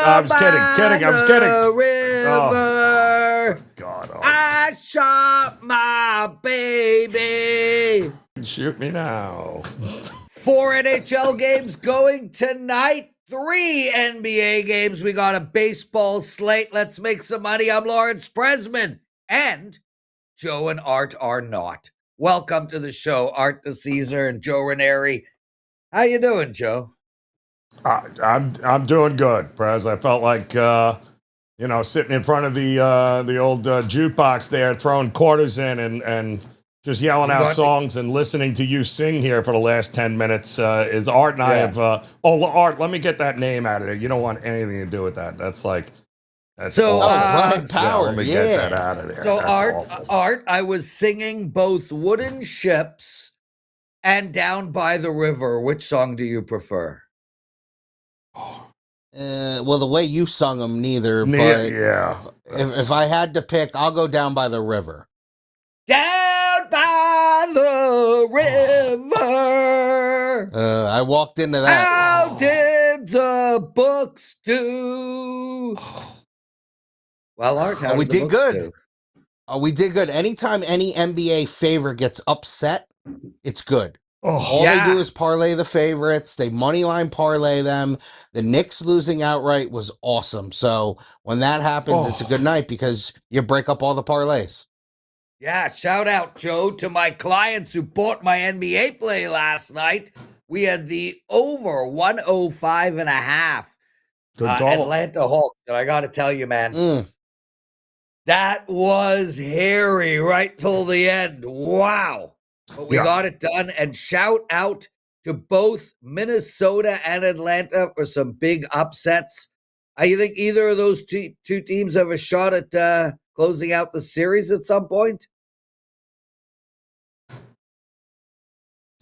I was kidding. I was kidding. River, God. Oh. I shot my baby. Shoot me now. 4 NHL games going tonight. 3 NBA games. We got a baseball slate. Let's make some money. I'm Lawrence Presman. And Joe and Art are not. Welcome to the show, Art DeCesar and Joe Ranieri. How you doing, Joe? I'm doing good, Prez. I felt like sitting in front of the old jukebox there, throwing quarters in and just yelling out songs and listening to you sing here for the last 10 minutes. Is Art and I have Art, let me get that name out of there. You don't want anything to do with that. That's Brian Power. Let me get that out of there. So That's Art, I was singing both Wooden Ships and Down by the River. Which song do you prefer? Well, the way you sung them, neither. But yeah. If I had to pick, I'll go Down by the River. Down by the river. I walked into that. How did the books do? Well, Art, how we did the did books good. do? We did good. Anytime any NBA favorite gets upset, it's good. All Yeah. they do is parlay the favorites. They moneyline parlay them. The Knicks losing outright was awesome. So when that happens, it's a good night because you break up all the parlays. Yeah, shout out, Joe, to my clients who bought my NBA play last night. We had the over 105.5 Atlanta Hawks. And I got to tell you, man, that was hairy right till the end. Wow. But we got it done. And shout out to both Minnesota and Atlanta for some big upsets. I think either of those two teams have a shot at closing out the series at some point.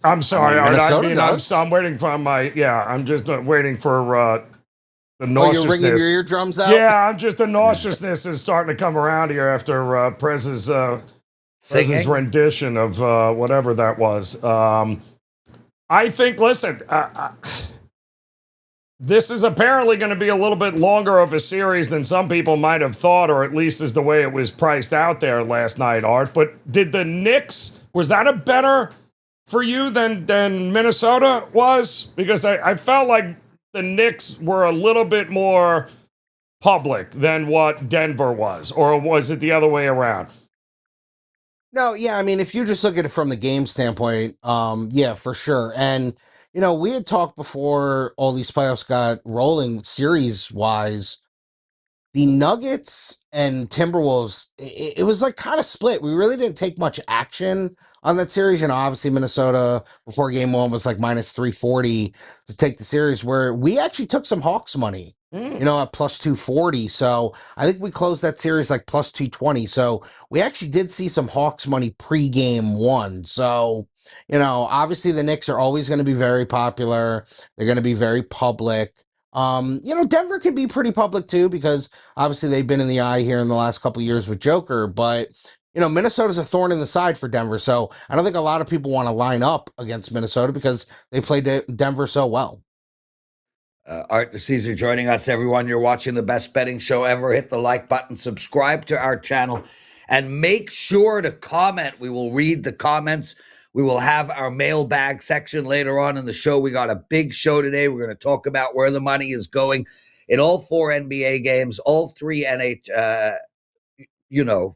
I'm sorry, Art. I'm waiting for I'm just waiting for the nauseousness. You're ringing your eardrums out? Yeah, the nauseousness is starting to come around here after Prez's rendition of whatever that was. I think, listen, this is apparently going to be a little bit longer of a series than some people might have thought, or at least is the way it was priced out there last night, Art. But did the Knicks, was that a better for you than Minnesota was? Because I felt like the Knicks were a little bit more public than what Denver was, or was it the other way around? No, yeah, I mean, if you just look at it from the game standpoint, yeah, for sure. And, we had talked before all these playoffs got rolling series-wise. The Nuggets and Timberwolves, it was like kind of split. We really didn't take much action on that series. Obviously Minnesota before game one was like minus 340 to take the series, where we actually took some Hawks money, at plus 240. So I think we closed that series like plus 220. So we actually did see some Hawks money pre-game one. So, obviously the Knicks are always going to be very popular. They're going to be very public. Denver can be pretty public too, because obviously they've been in the eye here in the last couple of years with Joker, but Minnesota's a thorn in the side for Denver. So I don't think a lot of people want to line up against Minnesota because they played Denver so well. Art DeCesar joining us, everyone. You're watching the best betting show ever. Hit the like button, subscribe to our channel, and make sure to comment. We will read the comments. We will have our mailbag section later on in the show. We got a big show today. We're going to talk about where the money is going in all 4 NBA games, all 3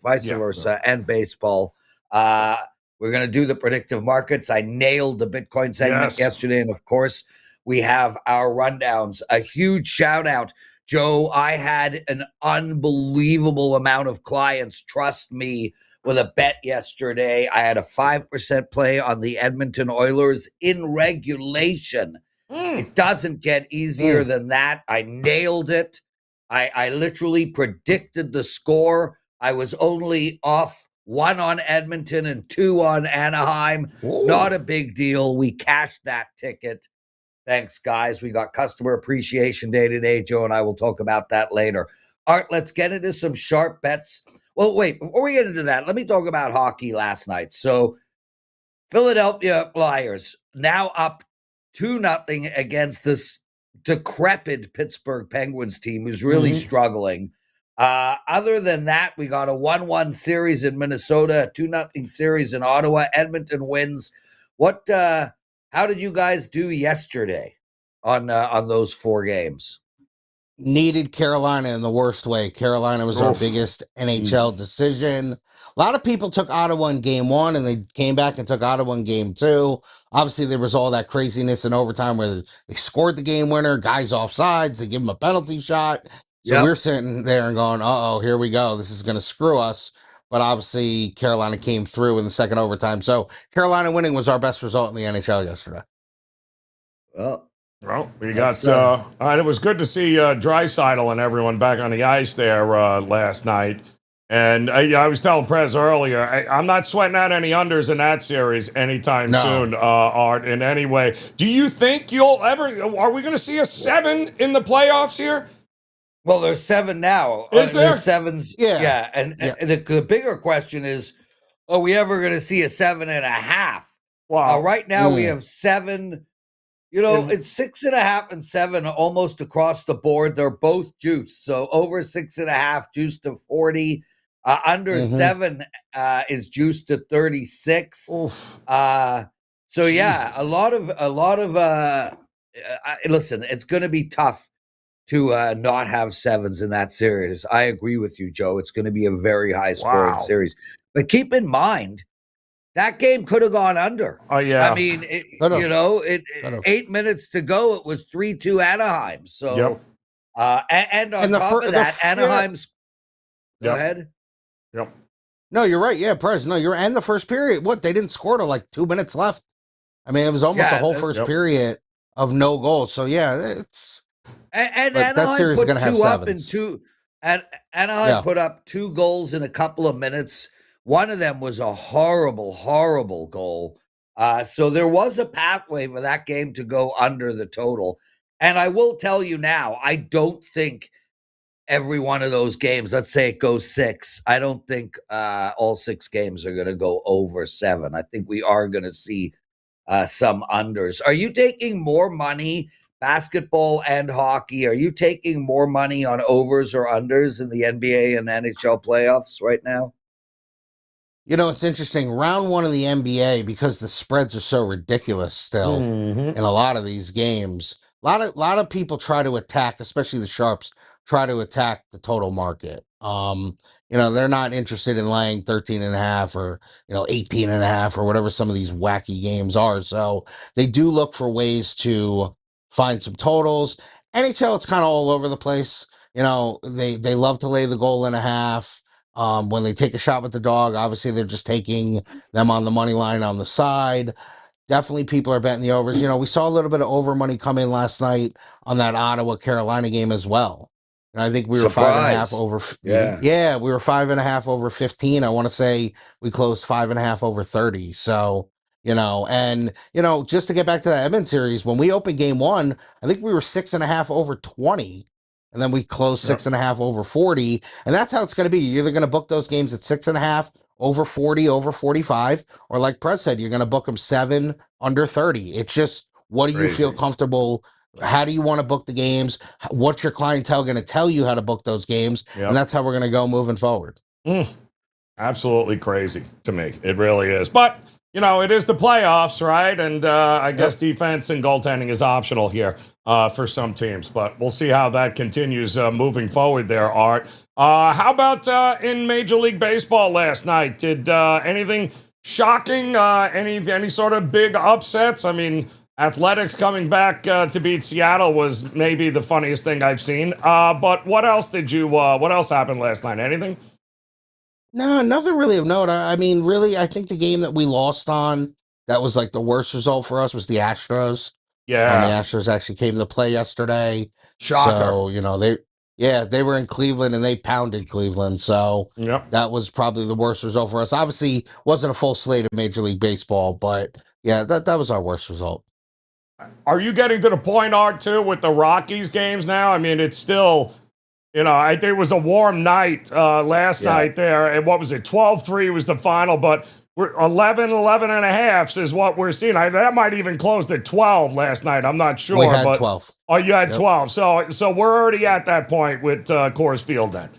vice versa, and baseball. We're going to do the predictive markets. I nailed the Bitcoin segment yesterday. And of course, we have our rundowns. A huge shout out. Joe, I had an unbelievable amount of clients trust me with a bet yesterday. I had a 5% play on the Edmonton Oilers in regulation. It doesn't get easier than that. I nailed it. I literally predicted the score. I was only off 1 on Edmonton and 2 on Anaheim. Not a big deal. We cashed that ticket. Thanks, guys. We got Customer Appreciation Day today. Joe and I will talk about that later. Art, let's get into some sharp bets. Well, wait, before we get into that, let me talk about hockey last night. So, Philadelphia Flyers now up 2-0 against this decrepit Pittsburgh Penguins team who's really struggling. Other than that, we got a 1-1 series in Minnesota, a 2-0 series in Ottawa. Edmonton wins. How did you guys do yesterday on those 4 games? Needed Carolina in the worst way. Carolina was our biggest NHL decision. A lot of people took Ottawa in game 1, and they came back and took Ottawa in game 2. Obviously, there was all that craziness in overtime where they scored the game winner, guys offsides, they give them a penalty shot. So we're sitting there and going, uh-oh, here we go. This is going to screw us. But obviously, Carolina came through in the second overtime. So Carolina winning was our best result in the NHL yesterday. Well, we got. It was good to see Draisaitl and everyone back on the ice there last night. And I was telling Prez earlier, I'm not sweating out any unders in that series anytime soon, Art, in any way. Do you think are we going to see a 7 in the playoffs here? Well, there's 7 now. Is there? There's 7s. Yeah. And the bigger question is, are we ever going to see a 7.5? Wow. Right now we have 7. It's 6.5 and 7 almost across the board. They're both juiced. So over 6.5 juiced to 40. Under 7 is juiced to 36. Oof. A lot of listen, it's going to be tough to not have 7s in that series. I agree with you, Joe. It's going to be a very high scoring series. But keep in mind, that game could have gone under. Oh, yeah. I mean, 8 minutes to go, it was 3-2 Anaheim. So, and on top of that, Anaheim's... Go ahead. Yep. No, you're right. Yeah, Prez. No, you're and the first period. They didn't score till like 2 minutes left. I mean, it was almost a whole first period of no goals. So it's and that series is going to have 7s. Anaheim put up 2 goals in a couple of minutes. One of them was a horrible, horrible goal. So there was a pathway for that game to go under the total. And I will tell you now, I don't think every one of those games, let's say it goes 6, I don't think all 6 games are going to go over 7. I think we are going to see some unders. Are you taking more money, basketball and hockey? Are you taking more money on overs or unders in the NBA and NHL playoffs right now? It's interesting. Round 1 of the NBA, because the spreads are so ridiculous still in a lot of these games, a lot of people try to attack, especially the sharps, try to attack the total market. They're not interested in laying 13.5 or 18.5 or whatever some of these wacky games are. So they do look for ways to find some totals. NHL, it's kind of all over the place. They love to lay the goal and a half. When they take a shot with the dog, obviously they're just taking them on the money line on the side. Definitely people are betting the overs. We saw a little bit of over money come in last night on that Ottawa Carolina game as well. And I think we were 5.5 over. Yeah, we were 5.5 over 15. I want to say we closed 5.5 over 30. So, just to get back to that Edmonton series, when we opened game 1, I think we were 6.5 over 20. And then we closed 6.5 over 40. And that's how it's going to be. You're either going to book those games at 6.5 over 40, over 45, or like Prez said, you're going to book them 7 under 30. It's just, what do you feel comfortable? How do you want to book the games? What's your clientele going to tell you how to book those games? And that's how we're going to go moving forward. Absolutely crazy to me. It really is. But, it is the playoffs, right? And I guess defense and goaltending is optional here for some teams. But we'll see how that continues moving forward there, Art. How about in Major League Baseball last night? Did anything shocking? Any sort of big upsets? I mean, Athletics coming back to beat Seattle was maybe the funniest thing I've seen. But what else what else happened last night? Anything? No, nothing really of note. I mean, really, I think the game that we lost on, that was like the worst result for us, was the Astros. Yeah. The Astros actually came to play yesterday. Shocker. So, they were in Cleveland and they pounded Cleveland. So that was probably the worst result for us. Obviously, wasn't a full slate of Major League Baseball, but yeah, that was our worst result. Are you getting to the point, Art, too, with the Rockies games now? I mean, it's still... I think it was a warm night last night there. And what was it? 12-3 was the final. But We're 11 and a half is what we're seeing. That might even closed at 12 last night. I'm not sure. We had but 12. Oh, you had 12. So we're already at that point with Coors Field then.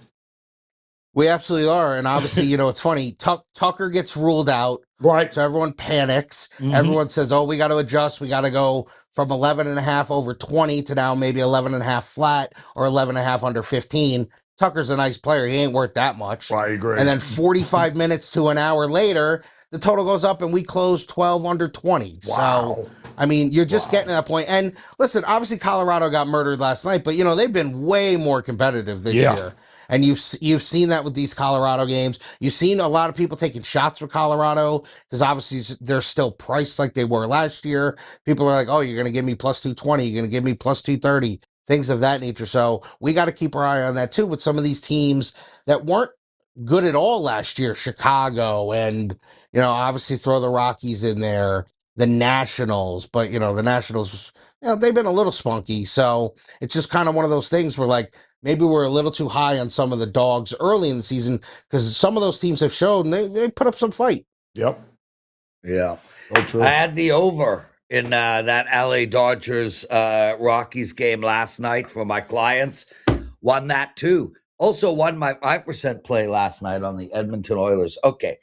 We absolutely are. And obviously, it's funny. Tucker gets ruled out. Right. So everyone panics. Mm-hmm. Everyone says, oh, we got to adjust. We got to go from 11 and a half over 20 to now maybe 11 and a half flat or 11 and a half under 15. Tucker's a nice player. He ain't worth that much. I agree. And then 45 minutes to an hour later, the total goes up and we close 12 under 20. Wow. So, I mean, you're just getting to that point. And listen, obviously Colorado got murdered last night, but, they've been way more competitive this year. And you've seen that with these Colorado games. You've seen a lot of people taking shots with Colorado because obviously they're still priced like they were last year. People are like, oh, you're going to give me plus 220. You're going to give me plus 230, things of that nature. So we got to keep our eye on that too with some of these teams that weren't good at all last year. Chicago and, obviously throw the Rockies in there, the Nationals. But, the Nationals, they've been a little spunky. So it's just kind of one of those things where like, maybe we're a little too high on some of the dogs early in the season because some of those teams have shown they put up some fight. Yep. Yeah. Oh, true. I had the over in that LA Dodgers Rockies game last night for my clients. Won that too. Also won my 5% play last night on the Edmonton Oilers. Okay.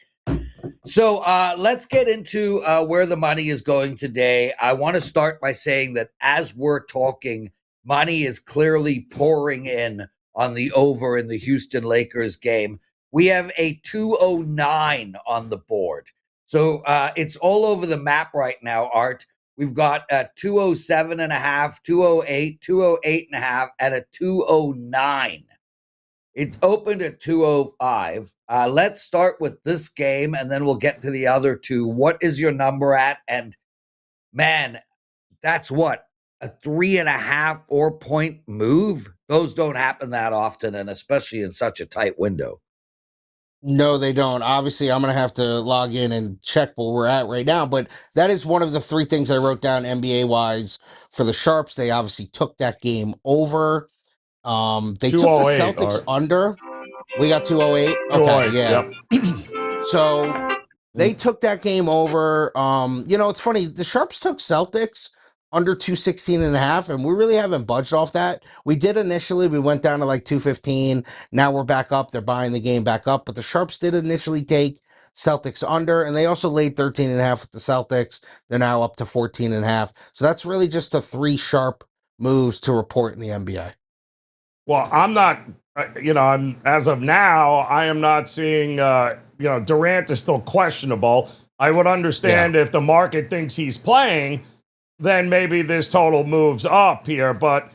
So let's get into where the money is going today. I want to start by saying that as we're talking, money is clearly pouring in on the over in the Houston Lakers game. We have a 209 on the board. So it's all over the map right now, Art. We've got a 207 and a half, 208, 208 and a half, and a 209. It's opened at 205. Let's start with this game, and then we'll get to the other two. What is your number at? And, man, that's what? A 3.5, 4-point move? Those don't happen that often, and especially in such a tight window. No, they don't. Obviously, I'm going to have to log in and check where we're at right now, but that is one of the three things I wrote down NBA-wise for the Sharps. They obviously took that game over. They took the Celtics under. We got 208. Okay, yeah. Yep. So they took that game over. It's funny. The Sharps took Celtics under 216 and a half, and we really haven't budged off that. We did initially. We went down to like 215. Now we're back up. They're buying the game back up, but the Sharps did initially take Celtics under, and they also laid 13 and a half with the Celtics. They're now up to 14 and a half. So that's really just the three sharp moves to report in the NBA. Well, I'm not, as of now, I am not seeing, Durant is still questionable. I would understand if the market thinks he's playing, then maybe this total moves up here. But,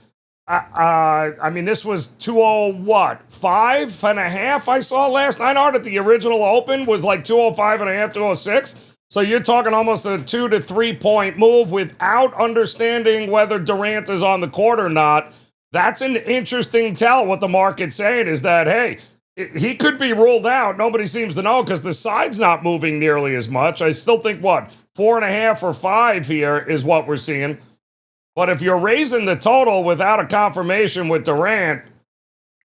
this was 205 and a half I saw last night, Art, at the original open was like 205 and a half, 206. So you're talking almost a 2 to 3 point move without understanding whether Durant is on the court or not. That's an interesting tell. What the market's saying is that, hey, he could be ruled out. Nobody seems to know because the side's not moving nearly as much. I still think, 4.5 or 5 here is what we're seeing. But if you're raising the total without a confirmation with Durant,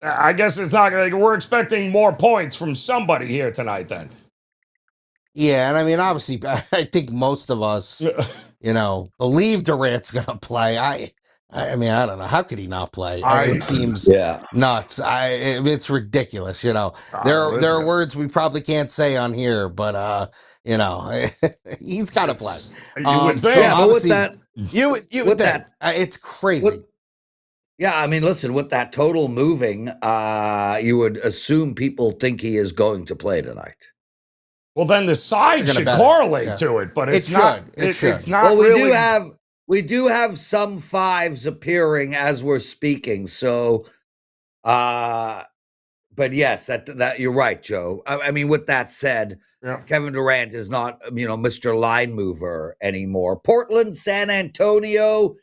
I guess it's not going to, we're expecting more points from somebody here tonight then. Yeah, and obviously, I think most of us, believe Durant's going to play. I don't know. How could he not play? It seems nuts. It's ridiculous. There are words we probably can't say on here, but he's got to play. You would think. But with that, it's crazy. Listen, with that total moving, you would assume people think he is going to play tonight. Well, then the side should correlate to it, but it's not. It's not. Well, really. We do have some fives appearing as we're speaking. So, but yes, that you're right, Joe. With that said, Kevin Durant is not, Mr. Line Mover anymore. Portland, San Antonio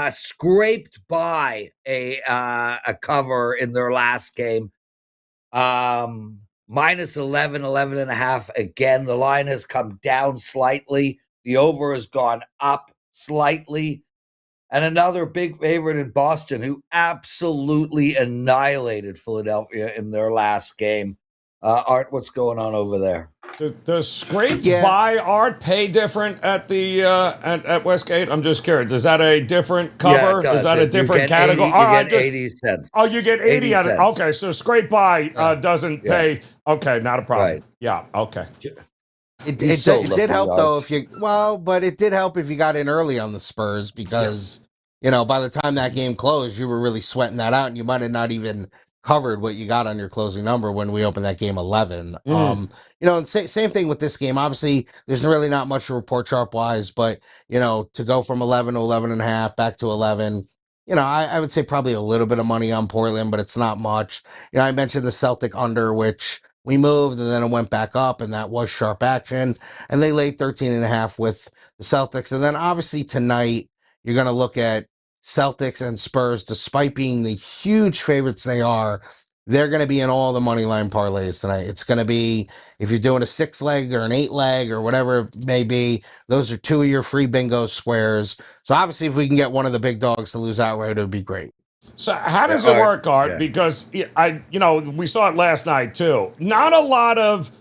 scraped by a cover in their last game. Minus 11 and a half. Again, the line has come down slightly. The over has gone up slightly. And another big favorite in Boston who absolutely annihilated Philadelphia in their last game. Art, what's going on over there? Does scrapes Yeah. by art pay different at the at Westgate? I'm just curious. Is that a different cover? Yeah, it does. Is that a different category? You get 80 cents. Oh, you get 80 out of it. Okay, so scrape by doesn't pay. Okay, not a problem. Right. Yeah, okay. It did help though if you but it did help if you got in early on the Spurs because by the time that game closed, you were really sweating that out, and you might have not even covered what you got on your closing number when we opened that game 11. And same thing with this game. Obviously, there's really not much to report sharp wise, but to go from 11 to 11 and a half back to 11. I would say probably a little bit of money on Portland, but it's not much. I mentioned the Celtic under, which we moved and then it went back up, and that was sharp action. And they laid 13 and a half with the Celtics. And then obviously tonight, you're going to look at Celtics and Spurs, despite being the huge favorites they are. They're going to be in all the money line parlays tonight. It's going to be, if you're doing a 6-leg or an 8-leg or whatever it may be, those are 2 of your free bingo squares. So obviously, if we can get one of the big dogs to lose outright, it would be great. So how does it work, Art? Yeah. Because we saw it last night too. Not a lot of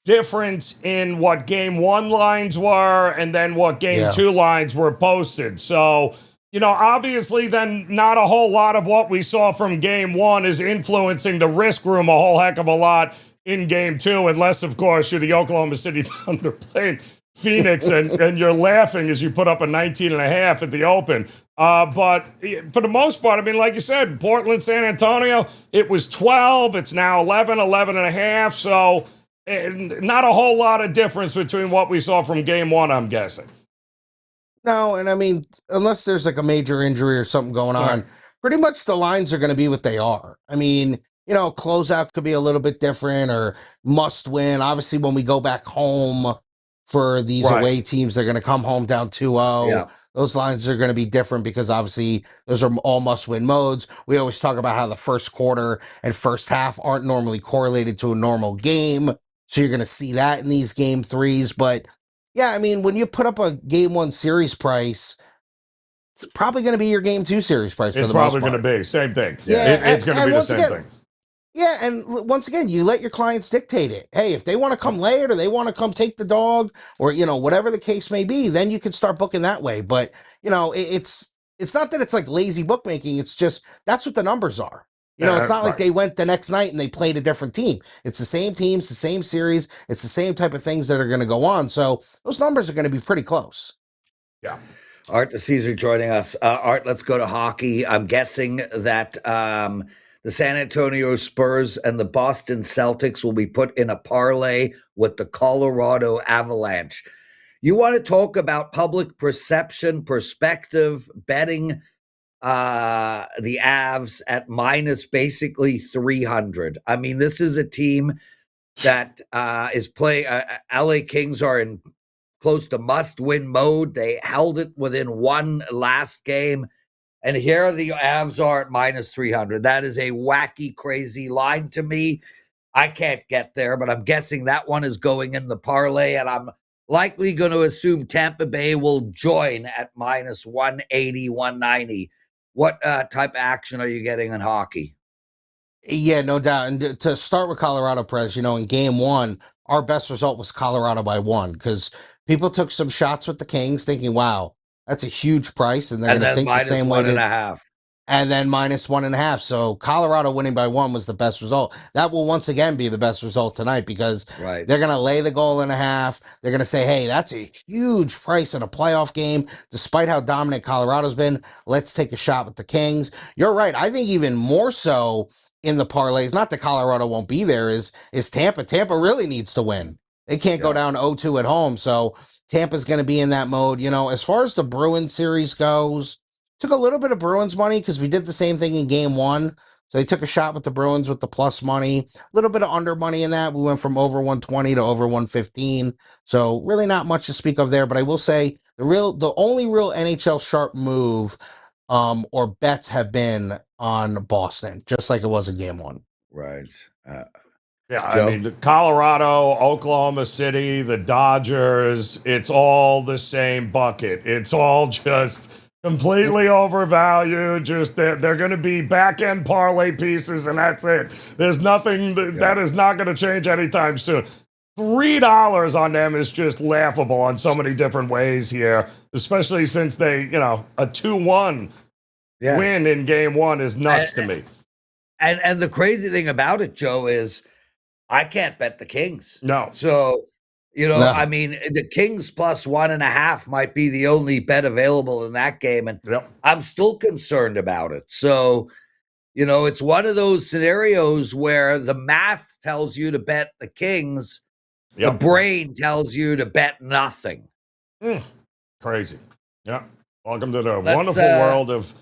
difference in what game 1 lines were and then what game 2 lines were posted. So, obviously then not a whole lot of what we saw from game 1 is influencing the risk room a whole heck of a lot in game 2, unless, of course, you're the Oklahoma City Thunder playing Phoenix and you're laughing as you put up a 19 and a half at the open. But for the most part, I mean, like you said, Portland, San Antonio, it was 12. It's now 11 and a half. So not a whole lot of difference between what we saw from game 1, I'm guessing. No, and I mean, unless there's like a major injury or something going on, pretty much the lines are going to be what they are. I mean, closeout could be a little bit different or must win. Obviously, when we go back home for these away teams, they're going to come home down 2-0. Yeah. Those lines are going to be different because obviously those are all must-win modes. We always talk about how the first quarter and first half aren't normally correlated to a normal game. So you're going to see that in these game 3s. But yeah, I mean, when you put up a game 1 series price, it's probably going to be your game 2 series price for the most part. It's probably going to be. Same thing. Yeah, it's going to be the same thing. Yeah, and once again, you let your clients dictate it. Hey, if they want to come lay it or they want to come take the dog or, whatever the case may be, then you can start booking that way. But, it's not that it's like lazy bookmaking. It's just that's what the numbers are. It's not like they went the next night and they played a different team. It's the same teams, the same series. It's the same type of things that are going to go on. So those numbers are going to be pretty close. Yeah. Art DeCesar joining us. Art, let's go to hockey. I'm guessing that the San Antonio Spurs and the Boston Celtics will be put in a parlay with the Colorado Avalanche. You want to talk about public perception, perspective, betting the Avs at minus basically 300. I mean, this is a team that is playing. LA Kings are in close to must-win mode. They held it within 1 last game. And here the Avs are at minus 300. That is a wacky, crazy line to me. I can't get there, but I'm guessing that one is going in the parlay, and I'm likely going to assume Tampa Bay will join at minus 180, 190. What type of action are you getting in hockey? Yeah, no doubt. And to start with Colorado, Prez, in game 1, our best result was Colorado by 1 because people took some shots with the Kings thinking, wow, that's a huge price, and they're going to think the same way. And then minus 1.5. So Colorado winning by 1 was the best result. That will once again be the best result tonight because they're going to lay the goal and a half. They're going to say, hey, that's a huge price in a playoff game. Despite how dominant Colorado's been, let's take a shot with the Kings. You're right. I think even more so in the parlays, not that Colorado won't be there, is Tampa. Tampa really needs to win. They can't go down 0-2 at home. So Tampa's going to be in that mode. As far as the Bruins series goes, took a little bit of Bruins money because we did the same thing in game 1. So they took a shot with the Bruins with the plus money, a little bit of under money in that. We went from over 120 to over 115. So really not much to speak of there. But I will say the only real NHL sharp move or bets have been on Boston, just like it was in game 1. Right. Yeah, Joe? I mean, Colorado, Oklahoma City, the Dodgers, it's all the same bucket. It's all just completely overvalued. Just they're going to be back-end parlay pieces, and that's it. There's nothing that is not going to change anytime soon. $3 on them is just laughable on so many different ways here, especially since they, a 2-1 win in game one is nuts to me. And the crazy thing about it, Joe, is I can't bet the Kings. No. So, I mean, the Kings plus 1.5 might be the only bet available in that game. And I'm still concerned about it. So, it's one of those scenarios where the math tells you to bet the Kings. The brain tells you to bet nothing. Crazy. Yeah. Welcome to the wonderful world of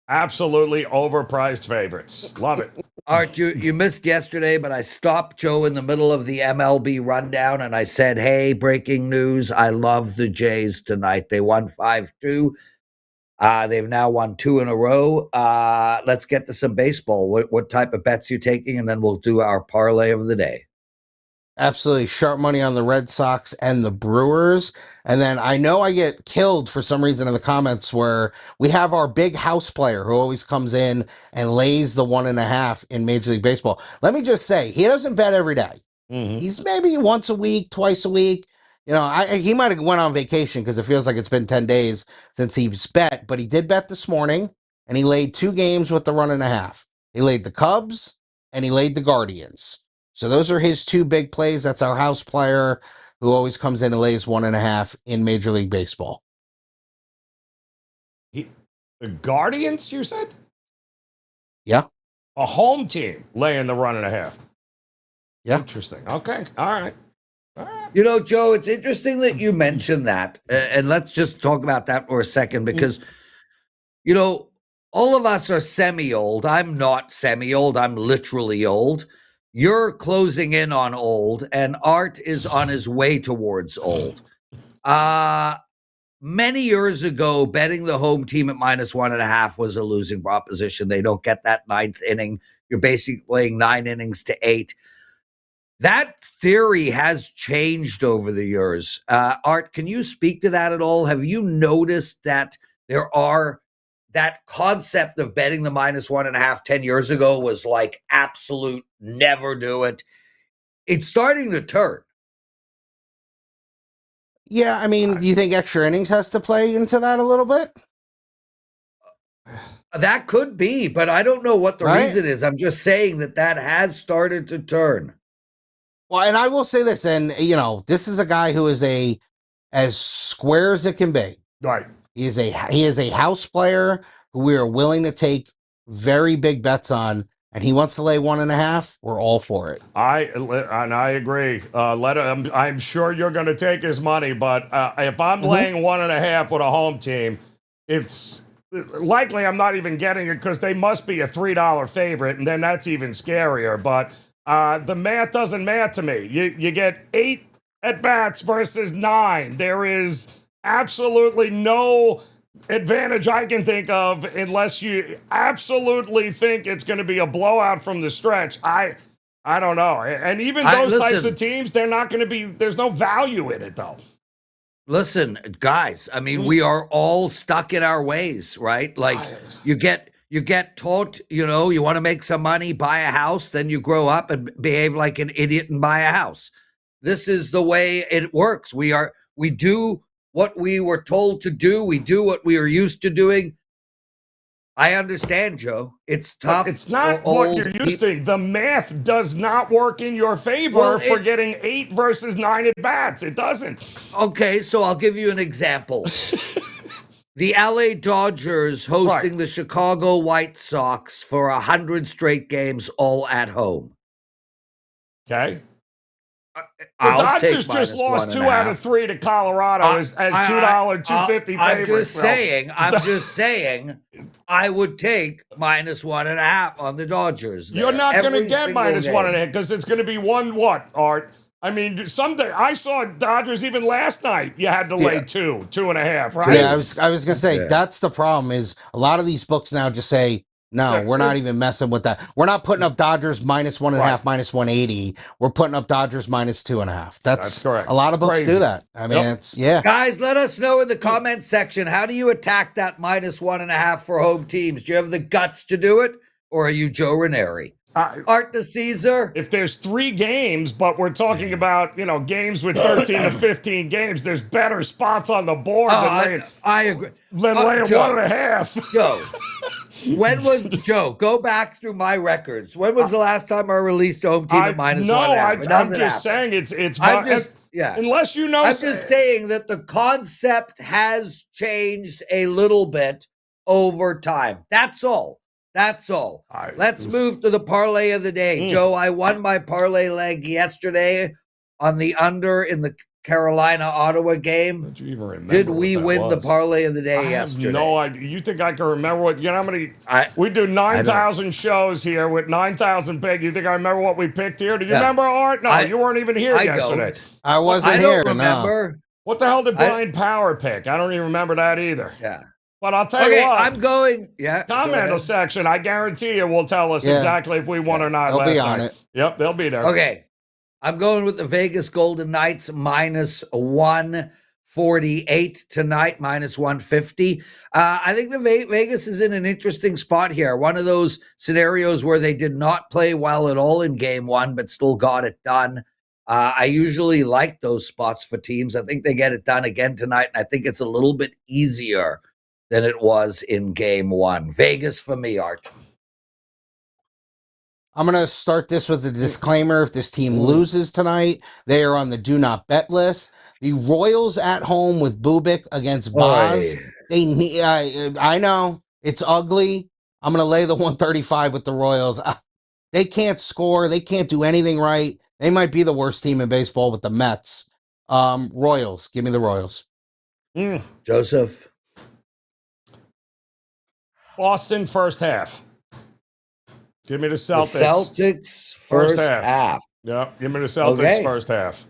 absolutely overpriced favorites. Love it. Art, you missed yesterday, but I stopped Joe in the middle of the MLB rundown and I said, hey, breaking news. I love the Jays tonight. They won 5-2. They've now won 2 in a row. Let's get to some baseball. What type of bets you taking? And then we'll do our parlay of the day. Absolutely. Sharp money on the Red Sox and the Brewers. And then I know I get killed for some reason in the comments where we have our big house player who always comes in and lays the 1.5 in Major League Baseball. Let me just say, he doesn't bet every day. He's maybe once a week, twice a week. He might have went on vacation because it feels like it's been 10 days since he's bet, but he did bet this morning and he laid 2 games with the 1.5. He laid the Cubs and he laid the Guardians. So those are his 2 big plays. That's our house player who always comes in and lays 1.5 in Major League Baseball. The Guardians, you said? Yeah. A home team laying the 1.5. Yeah. Interesting. Okay. All right. Joe, it's interesting that you mentioned that. And let's just talk about that for a second because, all of us are semi-old. I'm not semi-old. I'm literally old. You're closing in on old, and Art is on his way towards old. Many years ago, betting the home team at minus 1.5 was a losing proposition. They don't get that 9th inning. You're basically playing 9 innings to 8. That theory has changed over the years. Art, can you speak to that at all? Have you noticed that that concept of betting the minus 1.5 10 years ago was like absolute never do it? It's starting to turn. Yeah, I mean, do you think extra innings has to play into that a little bit? That could be, but I don't know what the reason is. I'm just saying that has started to turn. Well, and I will say this, and this is a guy who is as square as it can be. Right. He is a house player who we are willing to take very big bets on, and he wants to lay 1.5. We're all for it. I agree. I'm sure you're going to take his money, but if I'm laying 1.5 with a home team, it's likely I'm not even getting it because they must be a $3 favorite, and then that's even scarier. But the math doesn't math to me. You get 8 at bats versus 9. There is absolutely no advantage I can think of unless you absolutely think it's going to be a blowout from the stretch. I don't know. And even those types of teams, they're not going to be, there's no value in it though. Listen, guys, I mean, we are all stuck in our ways, right? Like you get taught, you want to make some money, buy a house, then you grow up and behave like an idiot and buy a house. This is the way it works. We do what we were told to do. We do what we are used to doing. I understand, Joe. It's tough. It's not what you're used to. The math does not work in your favor for getting 8 versus 9 at bats. It doesn't. Okay, so I'll give you an example. The LA Dodgers hosting the Chicago White Sox for 100 straight games, all at home. Okay. The Dodgers just lost 2 out of 3 to Colorado as $2, $2.50 favorites. I'm just saying, I would take minus 1.5 on the Dodgers. You're not going to get minus 1.5 because it's going to be Art? I mean, someday I saw Dodgers even last night. You had to lay 2.5, right? Yeah, I was going to say that's the problem. Is a lot of these books now just say, no, we're not even messing with that. We're not putting up Dodgers minus 1.5, minus 180. We're putting up Dodgers minus 2.5. That's correct. A lot of books do that. I mean, Guys, let us know in the comments section. How do you attack that minus 1.5 for home teams? Do you have the guts to do it, or are you Joe Ranieri? Art the Caesar. If there's 3 games, but we're talking about, games with 13 to 15 games, there's better spots on the board than laying. I agree. Than laying Joe, 1.5. Joe, Joe, go back through my records. When was the last time I released home team at -1.5? No, I'm just saying it's. Unless you know. I'm just saying that the concept has changed a little bit over time. That's all. Let's move to the parlay of the day. Joe, I won my parlay leg yesterday on the under in the Carolina-Ottawa game. Did you even remember? Did we win the parlay of the day yesterday? No idea. You think I can remember what? You know how many? We do 9,000 shows here with 9,000 big. You think I remember what we picked here? Do you remember, Art? No, you weren't even here yesterday. I wasn't here. I don't remember. No. What the hell did Brian Power pick? I don't even remember that either. Yeah. But I'll tell you what. I'm going. Yeah. Comment section. I guarantee you will tell us exactly if we won or not. They'll be on it. Yep, they'll be there. Okay. I'm going with the Vegas Golden Knights -148 tonight, -150. I think the Vegas is in an interesting spot here. One of those scenarios where they did not play well at all in game 1, but still got it done. I usually like those spots for teams. I think they get it done again tonight, and I think it's a little bit easier than it was in game 1. Vegas for me, Art. I'm going to start this with a disclaimer. If this team loses tonight, they are on the do not bet list. The Royals at home with Bubik against Boz. I know it's ugly. I'm going to lay the 135 with the Royals. They can't score. They can't do anything right. They might be the worst team in baseball with the Mets. Royals. Give me the Royals. Joseph. Boston first half. Give me the Celtics. The Celtics first half. Yeah, give me the Celtics first half.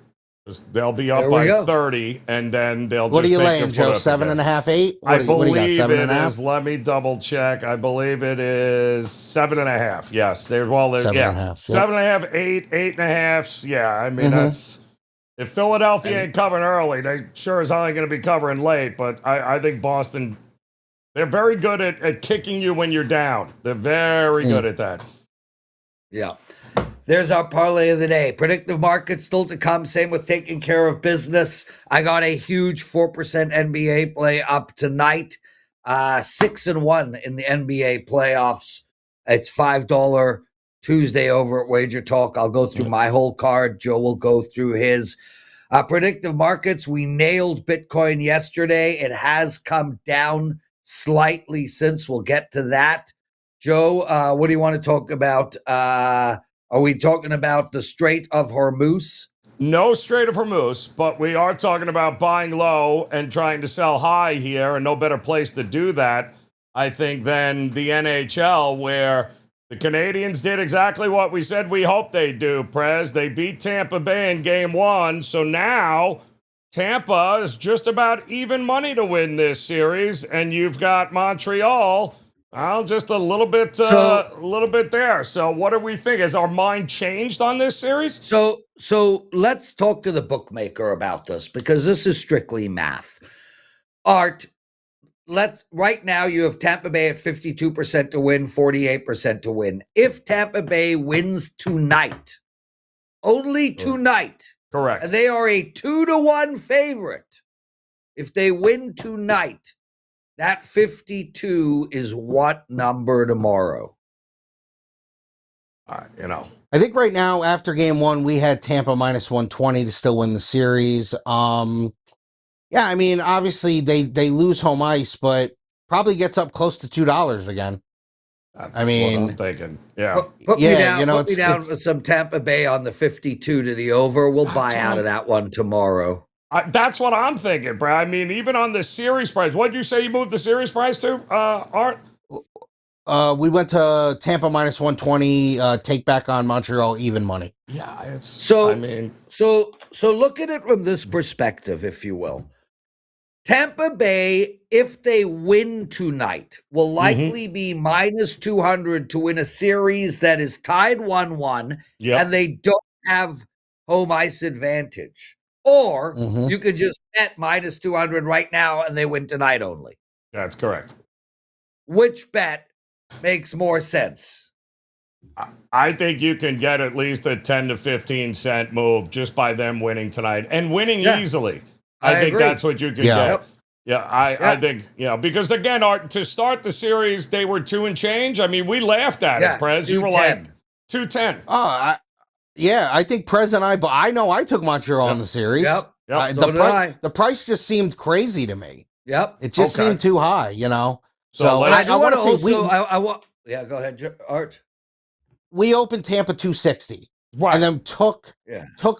They'll be up by 30, and then they'll What just are you take laying, Joe? 7.5, 8? I believe it is. Let me double check. I believe it is 7.5. Yes. There's 7.5. 7.5, 8, 8.5. Yeah, I mean, that's... If Philadelphia ain't covering early, they sure as hell ain't going to be covering late, but I think Boston... They're very good at kicking you when you're down. They're very good at that. Yeah. There's our parlay of the day. Predictive markets still to come. Same with taking care of business. I got a huge 4% NBA play up tonight. 6-1 in the NBA playoffs. It's $5 Tuesday over at WagerTalk. I'll go through my whole card. Joe will go through his. Predictive markets. We nailed Bitcoin yesterday. It has come down slightly since. We'll get to that. Joe, what do you want to talk about? Are we talking about the Strait of Hormuz? No Strait of Hormuz, but we are talking about buying low and trying to sell high here, and no better place to do that, I think, than the NHL, where the Canadians did exactly what we said we hoped they'd do, Prez. They beat Tampa Bay in game 1, so now Tampa is just about even money to win this series, and you've got Montreal, just a little bit there. So what do we think? Has our mind changed on this series? So let's talk to the bookmaker about this, because this is strictly math. Art, right now you have Tampa Bay at 52% to win, 48% to win. If Tampa Bay wins tonight, only tonight. Correct. And they are a 2-1 favorite. If they win tonight, that 52 is what number tomorrow? I think right now, after game 1, we had Tampa -120 to still win the series. I mean, obviously they lose home ice, but probably gets up close to $2 again. That's what I'm thinking. Yeah. Put me down with some Tampa Bay on the 52 to the over. We'll buy out of that one tomorrow. That's what I'm thinking, Brad. I mean, even on the series price, what did you say you moved the series price to, Art? We went to Tampa -120, take back on Montreal, even money. Yeah, so look at it from this perspective, if you will. Tampa Bay, if they win tonight, will likely be -200 to win a series that is tied 1-1, and they don't have home ice advantage. Or you could just bet -200 right now and they win tonight only. That's correct. Which bet makes more sense? I think you can get at least a 10 to 15 cent move just by them winning tonight and winning easily. I think agree. that's what you can get. Yep. Yeah, I think, because again, Art, to start the series, they were 2 and change. I mean, we laughed at it, Prez. You were like 210. Oh, I think Prez and I know I took Montreal in the series. Yep. The price just seemed crazy to me. Yep. It just seemed too high, So I want to say go ahead, Art. We opened Tampa 260. Right. And then took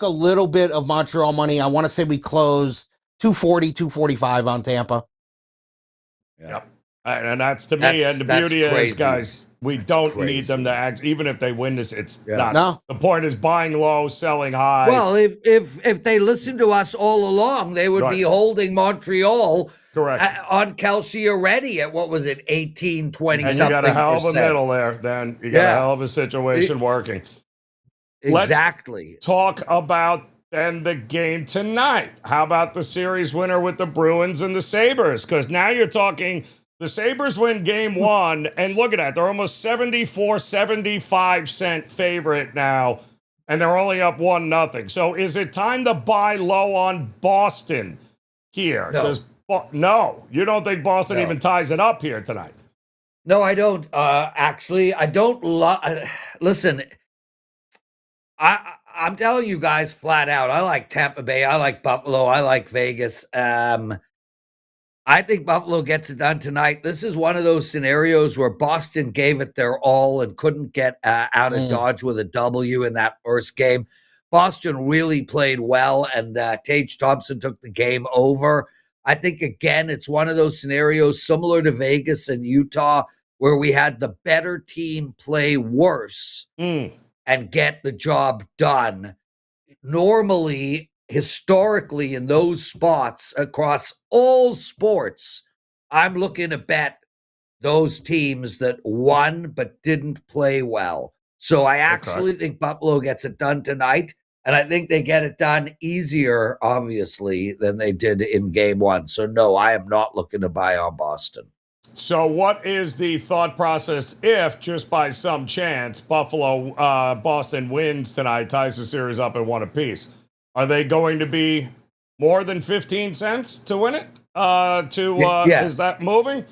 a little bit of Montreal money. I want to say we closed 240, 245 on Tampa. Yep. And that's to me, and the beauty is, guys, we don't need them to act. Even if they win this, it's not. No. The point is buying low, selling high. Well, if they listened to us all along, they would be holding Montreal on Kelsey already at, what was it, 18, 20 and something. You got a hell of a middle there, then. You got a hell of a situation working. Exactly. Let's talk about then the game tonight. How about the series winner with the Bruins and the Sabres? Because now you're talking the Sabres win game 1, and look at that. They're almost 75 cent favorite now, and they're only up 1-0. So is it time to buy low on Boston here? No, you don't think Boston even ties it up here tonight? No, I don't. Actually, I don't. Listen, I'm telling you guys flat out, I like Tampa Bay, I like Buffalo, I like Vegas. I think Buffalo gets it done tonight. This is one of those scenarios where Boston gave it their all and couldn't get out of Dodge with a W in that first game. Boston really played well, and Tage Thompson took the game over. I think, again, it's one of those scenarios similar to Vegas and Utah where we had the better team play worse and get the job done. Normally, historically, in those spots across all sports, I'm looking to bet those teams that won but didn't play well. So I actually think Buffalo gets it done tonight, and I think they get it done easier, obviously, than they did in game 1. So no, I am not looking to buy on Boston. So what is the thought process if, just by some chance, Boston wins tonight, ties the series up at 1 apiece? Are they going to be more than 15 cents to win it? Yes. Is that moving?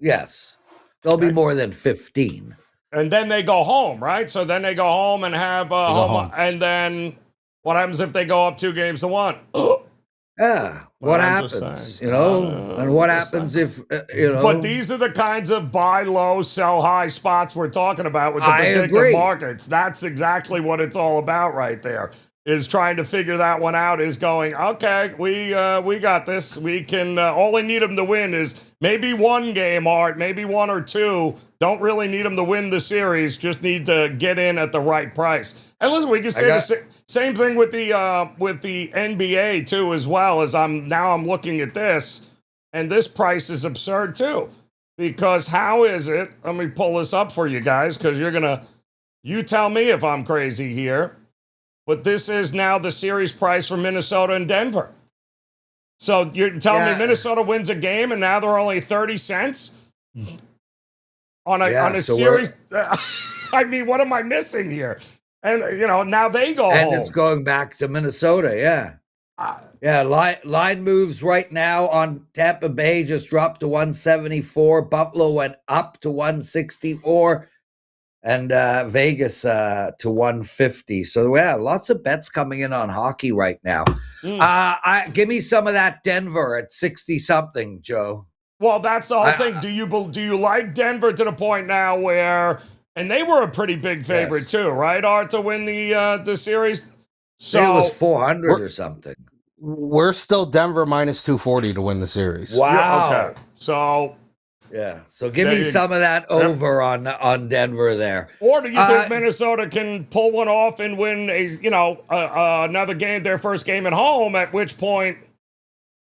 Yes. They'll be more than 15. And then they go home, right? So then they go home and have home. And then what happens if they go up 2-1? Yeah. What happens? And what happens if, But these are the kinds of buy low, sell high spots we're talking about with the predictive markets. That's exactly what it's all about right there. Is trying to figure that one out, is going, okay, we got this. We can, all we need them to win is maybe one game, Art, maybe 1 or 2. Don't really need them to win the series, just need to get in at the right price. And listen, we can say the same thing with the NBA too, as well, as I'm looking at this, and this price is absurd too. Because how is it, let me pull this up for you guys, because you tell me if I'm crazy here. But this is now the series price for Minnesota and Denver. So you're telling me Minnesota wins a game and now they're only 30 cents on a series? I mean, what am I missing here? And, now they go home. And it's going back to Minnesota, line moves right now on Tampa Bay just dropped to 174. Buffalo went up to 164. And Vegas to 150. So, lots of bets coming in on hockey right now. Give me some of that Denver at 60-something, Joe. Well, that's the whole thing. Do you like Denver to the point now where, and they were a pretty big favorite too, right, Art, to win the series? So it was 400 or something. We're still Denver minus 240 to win the series. Wow. Okay. So... yeah, so give me some of that over on Denver there. Or do you think Minnesota can pull one off and win another game, their first game at home? At which point,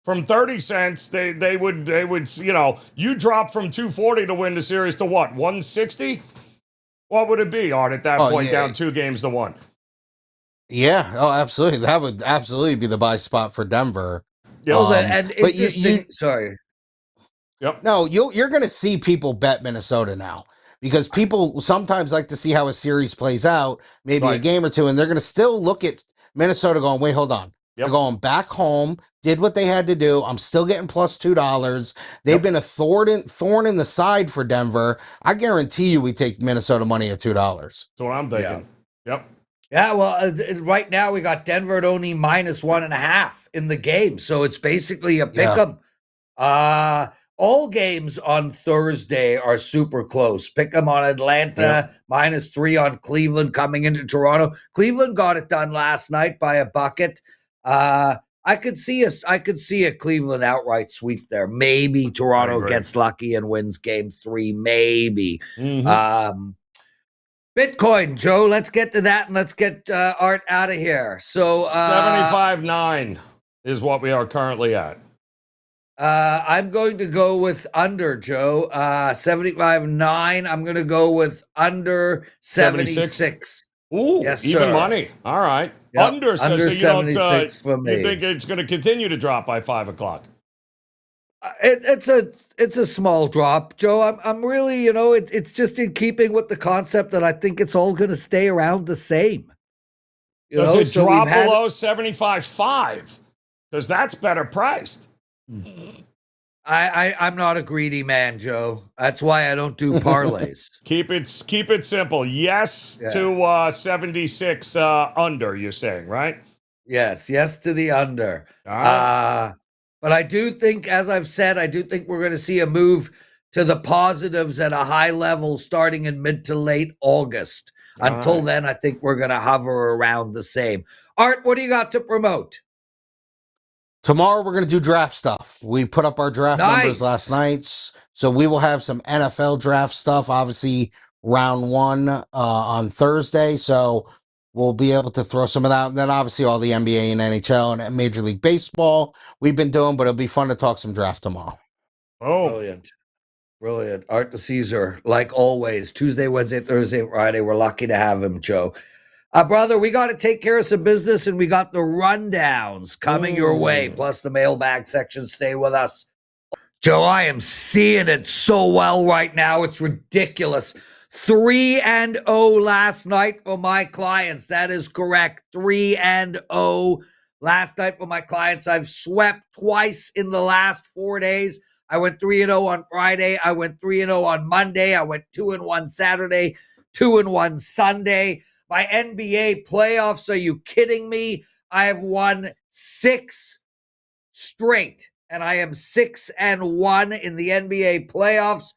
from 30 cents, they would you drop from 240 to win the series to what, 160? What would it be, Art, at that point, down 2-1? Yeah, absolutely. That would absolutely be the buy spot for Denver. Yeah, sorry. Yep. No, you're going to see people bet Minnesota now because people sometimes like to see how a series plays out, maybe a game or two, and they're going to still look at Minnesota going, wait, hold on. They're going back home, did what they had to do. I'm still getting plus $2. They've been a thorn in the side for Denver. I guarantee you we take Minnesota money at $2. That's what I'm thinking. Yeah, well, right now we got Denver at only -1.5 in the game. So it's basically a pick 'em. All games on Thursday are super close. Pick 'em on Atlanta, -3 on Cleveland coming into Toronto. Cleveland got it done last night by a bucket. I could see a Cleveland outright sweep there. Maybe Toronto gets lucky and wins game 3. Maybe. Bitcoin, Joe. Let's get to that and let's get Art out of here. So 75.9 is what we are currently at. I'm going to go with under, Joe. 75.9. I'm going to go with under 76. Ooh, yes, even sir. Money. All right. Yep. Under 76 for me. You think it's going to continue to drop by 5 o'clock? It's a small drop, Joe. I'm really, it's just in keeping with the concept that I think it's all going to stay around the same. Does it drop below 75.5? Because that's better priced. I'm not a greedy man, Joe. That's why I don't do parlays. Keep it simple. Yes to 76 under. You're saying, right? Yes to the under. All right. But I do think, as I've said, we're going to see a move to the positives at a high level starting in mid to late August. Until then, I think we're going to hover around the same. Art, what do you got to promote? Tomorrow, we're going to do draft stuff. We put up our draft numbers last night, so we will have some NFL draft stuff, obviously round 1 on Thursday, so we'll be able to throw some of that. And then obviously all the NBA and NHL and Major League Baseball we've been doing, but it'll be fun to talk some draft tomorrow. Oh, Brilliant. Art the Caesar, like always, Tuesday, Wednesday, Thursday, Friday. We're lucky to have him, Joe. Brother, we got to take care of some business, and we got the rundowns coming your way, plus the mailbag section. Stay with us. Joe, I am seeing it so well right now. It's ridiculous. 3-0 last night for my clients. That is correct. 3-0 last night for my clients. I've swept twice in the last 4 days. I went 3-0 on Friday. I went 3-0 on Monday. I went 2-1 Saturday, 2-1 Sunday. My NBA playoffs, are you kidding me? I have won 6 straight, and I am 6-1 in the NBA playoffs.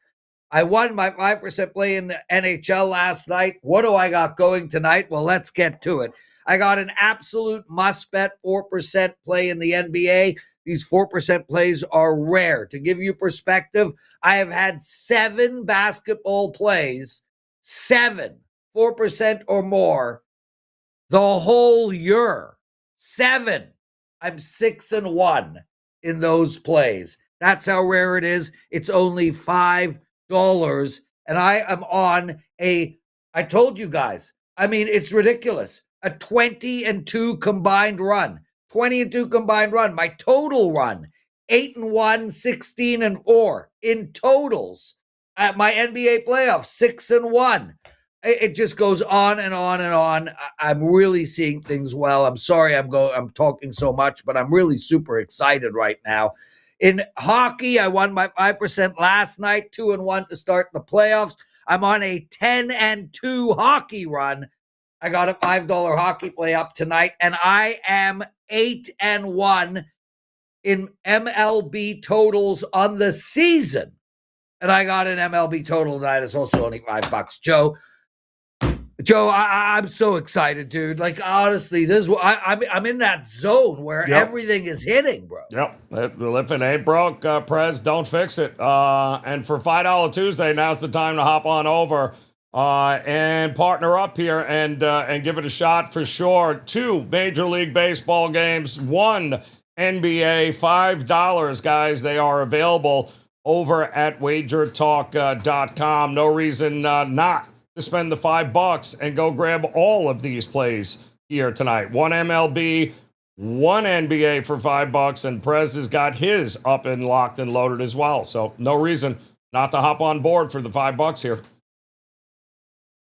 I won my 5% play in the NHL last night. What do I got going tonight? Well, let's get to it. I got an absolute must-bet 4% play in the NBA. These 4% plays are rare. To give you perspective, I have had 7 basketball plays, 7 4% or more the whole year. 7. I'm 6-1 in those plays. That's how rare it is. It's only $5. And I am on I told you guys, I mean, it's ridiculous. A 20-2 combined run. 20-2 combined run. My total run, 8-1, 16-4 in totals. At my NBA playoffs, 6-1. It just goes on and on and on. I'm really seeing things well. I'm sorry I'm talking so much, but I'm really super excited right now. In hockey, I won my 5% last night, 2-1 to start the playoffs. I'm on a 10-2 hockey run. I got a $5 hockey play up tonight, and I am 8-1 in MLB totals on the season. And I got an MLB total tonight. It's also only $5. Joe, I'm so excited, dude. Like, honestly, I'm in that zone where everything is hitting, bro. Yep. If it ain't broke, Prez, don't fix it. And for $5 Tuesday, now's the time to hop on over and partner up here and give it a shot for sure. 2 Major League Baseball games, 1 NBA, $5, guys. They are available over at WagerTalk.com. No reason not to spend the $5 and go grab all of these plays here tonight. 1 MLB, 1 NBA for $5, and Prez has got his up and locked and loaded as well. So no reason not to hop on board for the $5 here.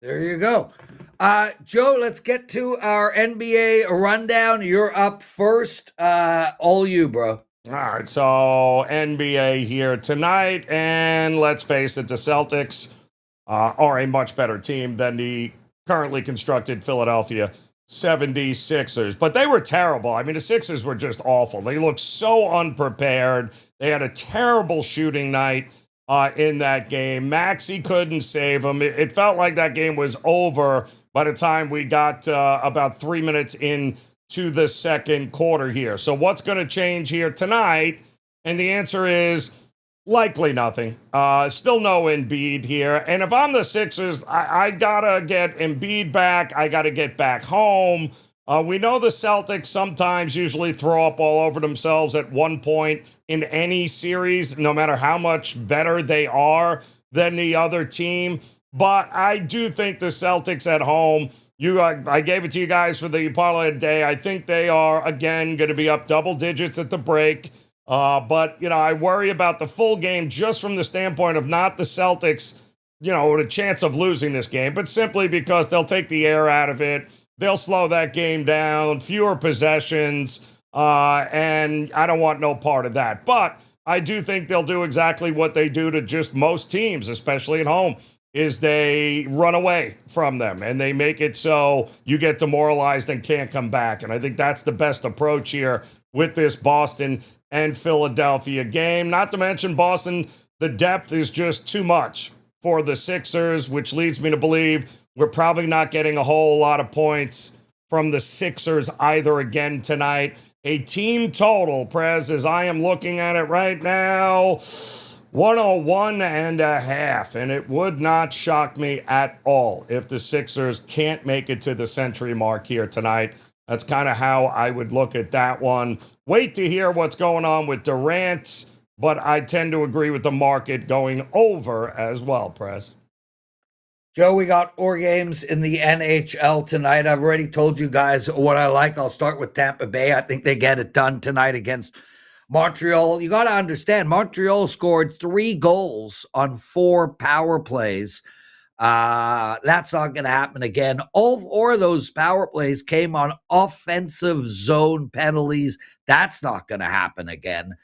There you go. Joe, let's get to our NBA rundown. You're up first. All you, bro. All right, so NBA here tonight, and let's face it, the Celtics are a much better team than the currently constructed Philadelphia 76ers. But they were terrible. I mean, the Sixers were just awful. They looked so unprepared. They had a terrible shooting night in that game. Maxey couldn't save them. It felt like that game was over by the time we got about 3 minutes in to the second quarter here. So what's going to change here tonight? And the answer is likely nothing. Still no Embiid here. And if I'm the Sixers, I got to get Embiid back. I got to get back home. We know the Celtics sometimes usually throw up all over themselves at one point in any series, no matter how much better they are than the other team. But I do think the Celtics at home, I gave it to you guys for the parlay today. I think they are, again, going to be up double digits at the break. But, I worry about the full game just from the standpoint of not the Celtics, with a chance of losing this game, but simply because they'll take the air out of it. They'll slow that game down, fewer possessions, and I don't want no part of that. But I do think they'll do exactly what they do to just most teams, especially at home, is they run away from them and they make it so you get demoralized and can't come back. And I think that's the best approach here with this Boston and Philadelphia game. Not to mention Boston, the depth is just too much for the Sixers, which leads me to believe we're probably not getting a whole lot of points from the Sixers either again tonight. A team total, Prez, as I am looking at it right now, 101.5, and it would not shock me at all if the Sixers can't make it to the century mark here tonight. That's kind of how I would look at that one. Wait to hear what's going on with Durant, but I tend to agree with the market going over as well, Press. Joe, we got 4 games in the NHL tonight. I've already told you guys what I like. I'll start with Tampa Bay. I think they get it done tonight against Montreal. You got to understand, Montreal scored 3 goals on 4 power plays. That's not going to happen again. All 4 of those power plays came on offensive zone penalties. That's not going to happen again.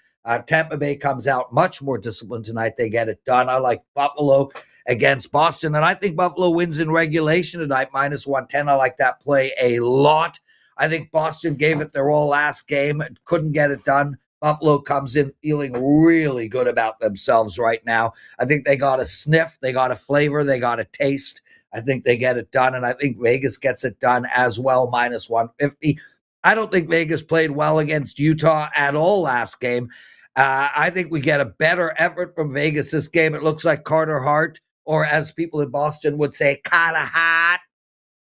Tampa Bay comes out much more disciplined tonight. They get it done. I like Buffalo against Boston, and I think Buffalo wins in regulation tonight, -110. I like that play a lot. I think Boston gave it their all last game, couldn't get it done. Buffalo comes in feeling really good about themselves right now. I think they got a sniff, they got a flavor, they got a taste. I think they get it done, and I think Vegas gets it done as well, -150. I don't think Vegas played well against Utah at all last game. I think we get a better effort from Vegas this game. It looks like Carter Hart, or as people in Boston would say, Carter Hart.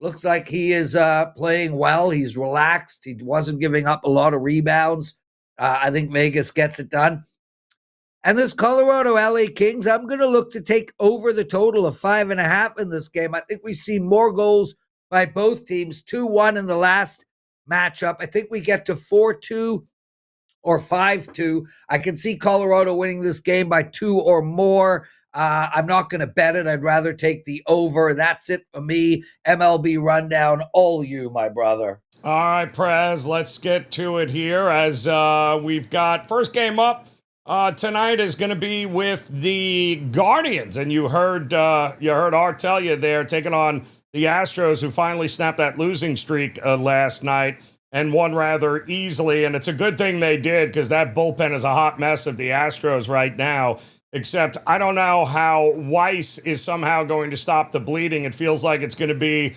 Looks like he is playing well. He's relaxed. He wasn't giving up a lot of rebounds. I think Vegas gets it done. And this Colorado LA Kings, I'm going to look to take over the total of 5.5 in this game. I think we see more goals by both teams, 2-1 in the last matchup. I think we get to 4-2 or 5-2. I can see Colorado winning this game by 2 or more. I'm not going to bet it. I'd rather take the over. That's it for me. MLB rundown, all you, my brother. All right, Prez, let's get to it here as we've got first game up tonight is going to be with the Guardians. And you heard Art tell you they're taking on the Astros, who finally snapped that losing streak last night and won rather easily. And it's a good thing they did, because that bullpen is a hot mess of the Astros right now. Except I don't know how Weiss is somehow going to stop the bleeding. It feels like it's going to be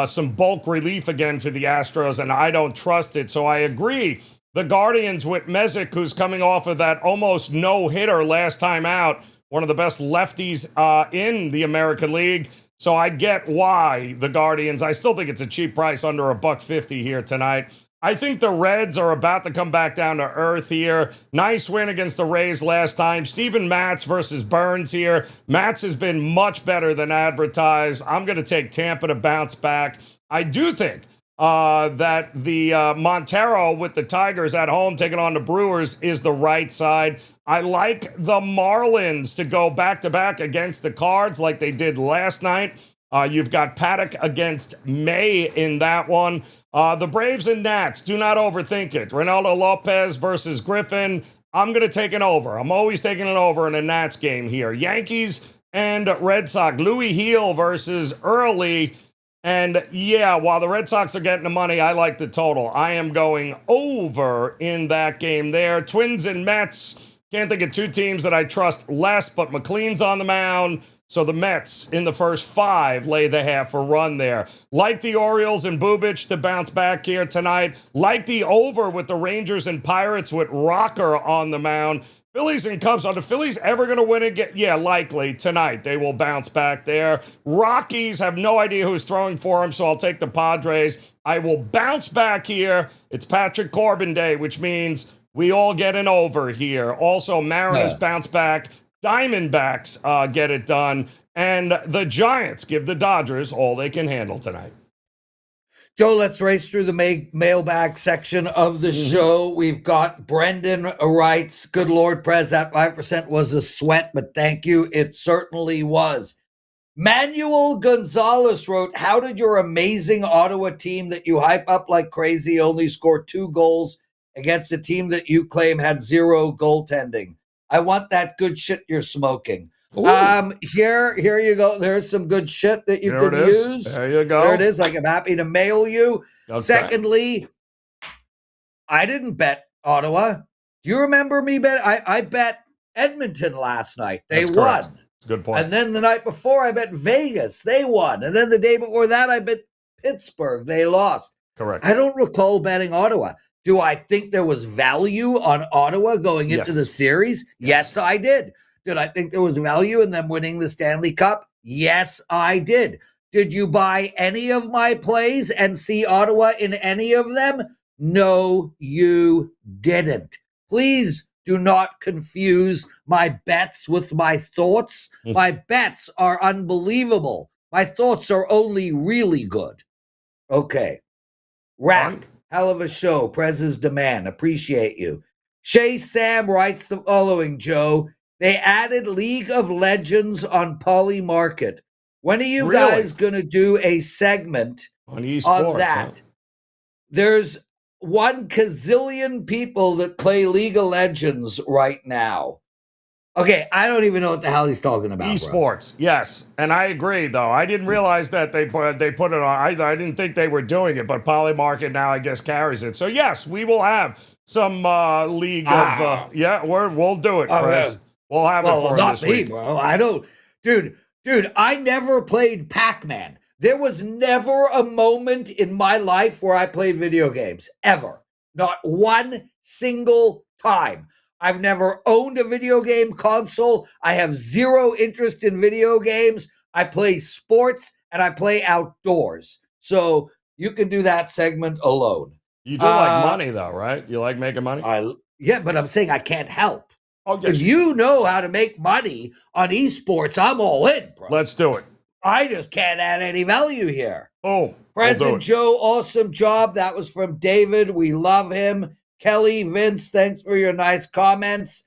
some bulk relief again for the Astros, and I don't trust it. So I agree. The Guardians with Mezek, who's coming off of that almost no-hitter last time out, one of the best lefties in the American League. So I get why the Guardians, I still think it's a cheap price, under $1.50 here tonight. I think the Reds are about to come back down to earth here. Nice win against the Rays last time. Steven Matz versus Burns here. Matz has been much better than advertised. I'm going to take Tampa to bounce back. I do think that the Montero with the Tigers at home taking on the Brewers is the right side. I like the Marlins to go back-to-back against the Cards like they did last night. You've got Paddock against May in that one. The Braves and Nats, do not overthink it. Ronaldo Lopez versus Griffin. I'm going to take an over. I'm always taking an over in a Nats game here. Yankees and Red Sox. Louis Heel versus Early. And yeah, while the Red Sox are getting the money, I like the total. I am going over in that game there. Twins and Mets. Can't think of two teams that I trust less, but McLean's on the mound. So the Mets in the first 5 lay the half a run there. Like the Orioles and Bubic to bounce back here tonight. Like the over with the Rangers and Pirates with Rocker on the mound. Phillies and Cubs. Are the Phillies ever going to win again? Yeah, likely tonight. They will bounce back there. Rockies have no idea who's throwing for them, so I'll take the Padres. I will bounce back here. It's Patrick Corbin Day, which means we all get an over here. Also, Mariners bounce back. Diamondbacks get it done. And the Giants give the Dodgers all they can handle tonight. Joe, let's race through the mailbag section of the show. We've got Brendan writes, good Lord, Prez, that 5% was a sweat, but thank you. It certainly was. Manuel Gonzalez wrote, how did your amazing Ottawa team that you hype up like crazy only score 2 goals against a team that you claim had 0 goaltending? I want that good shit you're smoking. Ooh. Here you go. There's some good shit that you can use. There you go. There it is. Like, I'm happy to mail you. Okay. Secondly, I didn't bet Ottawa. Do you remember me bet? I bet Edmonton last night. They That's won. Correct. Good point. And then the night before, I bet Vegas. They won. And then the day before that, I bet Pittsburgh. They lost. Correct. I don't recall betting Ottawa. Do I think there was value on Ottawa going into the series? Yes, I did. Did I think there was value in them winning the Stanley Cup? Yes, I did. Did you buy any of my plays and see Ottawa in any of them? No, you didn't. Please do not confuse my bets with my thoughts. My bets are unbelievable. My thoughts are only really good. Okay. Rack. Hell of a show. Prez's demand. Appreciate you. Shay Sam writes the following, Joe. They added League of Legends on Poly Market. When are you guys going to do a segment on esports, that? Huh? There's 1 gazillion people that play League of Legends right now. Okay, I don't even know what the hell he's talking about. Esports, yes. And I agree, though. I didn't realize that they put it on. I didn't think they were doing it, but Poly Market now, I guess, carries it. So, yes, we will have some league of... we'll do it, Chris. We'll have it for this week. Bro. I don't... Dude, I never played Pac-Man. There was never a moment in my life where I played video games. Ever. Not one single time. I've never owned a video game console. I have 0 interest in video games. I play sports and I play outdoors. So you can do that segment alone. You do like money, though, right? You like making money? Yeah, but I'm saying I can't help. Oh, yes, if you know how to make money on esports, I'm all in, bro. Let's do it. I just can't add any value here. Oh, President Joe, awesome job. That was from David. We love him. Kelly, Vince, thanks for your nice comments.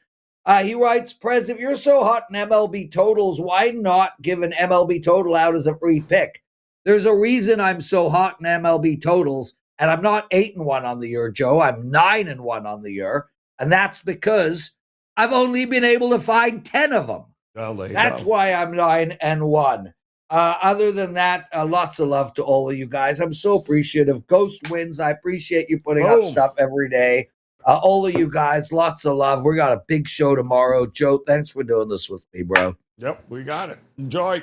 He writes, Prez, if you're so hot in MLB totals, why not give an MLB total out as a free pick? There's a reason I'm so hot in MLB totals, and I'm not 8-1 on the year, Joe. I'm 9-1 on the year, and that's because I've only been able to find 10 of them. Well, that's why I'm 9-1. Other than that, lots of love to all of you guys. I'm so appreciative. Ghost wins. I appreciate you putting up stuff every day. All of you guys, lots of love. We got a big show tomorrow. Joe, thanks for doing this with me, bro. Yep, we got it. Enjoy.